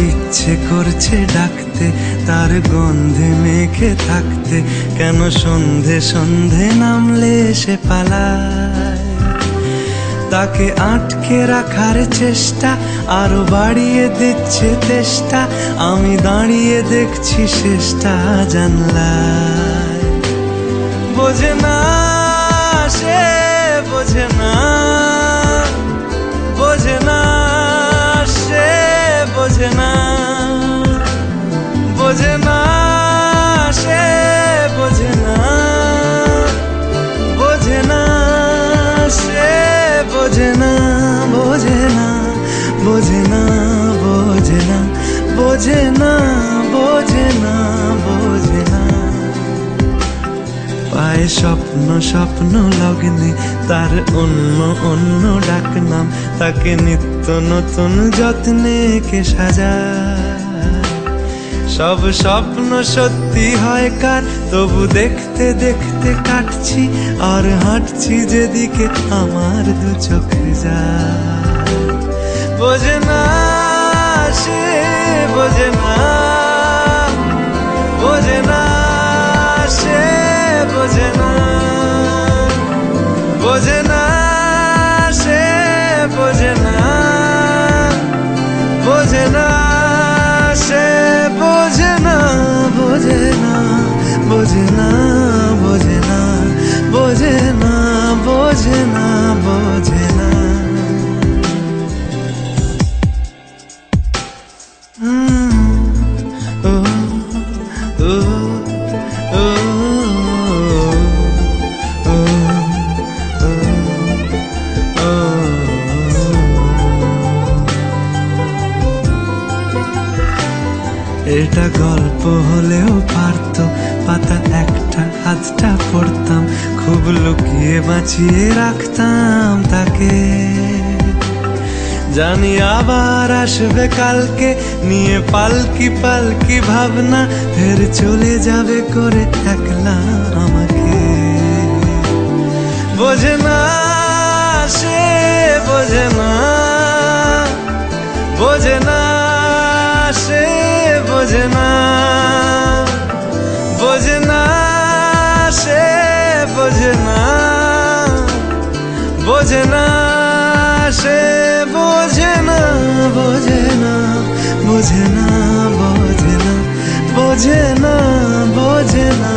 ইচ্ছে করছে ডাকতে, তার গন্ধে মেখে থাকতে, কেন সন্ধে সন্ধে নামলে সে পালায়। তাকে আটকে রাখার চেষ্টা আরো বাড়িয়ে দিচ্ছে তেষ্টা, আমি দাঁড়িয়ে দেখছি শেষটা জানলায়। বোঝে না সে, বোঝে না, বোঝে না সে, বোঝে না, বোঝে না সে, বোঝে না, বোঝে না সে, বোঝে না, বোঝে না, বোঝে না, বোঝে না, বোঝে না, বোঝে না, বোঝে না। পায় স্বপ্ন স্বপ্ন লগ্নে তার অন্য অন্য ডাকনাম, তাকে নিত্য নতুন যত্নে কে সাজায়। সব স্বপ্ন সত্যি হয় কার, তবু দেখতে দেখতে কাটছি আর হাঁটছি যেদিকে আমার দু চোখ যায়। বোঝে না সে, বোঝে না, বোঝে না সে, বোঝে না, বোঝে না সে, বোঝে না, বোঝে না সে, বোঝে না, বোঝে না, বোঝে না, বোঝে না, বোঝে না, বোঝে না, বোঝে না। এটা গল্প হলেও পারতো, পাতা একটা হাতটা পড়তাম, খুব লুকিয়ে বাঁচিয়ে রাখতাম তাকে। জানি আবার আসবে কালকে, নিয়ে পালকি পালকি ভাবনা, ফের চলে যাবে করে একলা আমাকে। বোঝে না সে, বোঝে না, বোঝে না সে, বোঝে না, বোঝে না সে, বোঝে না, বোঝে না সে, বোঝে না, বোঝে না, বোঝে না, বোঝে না, বোঝে না, বোঝে না।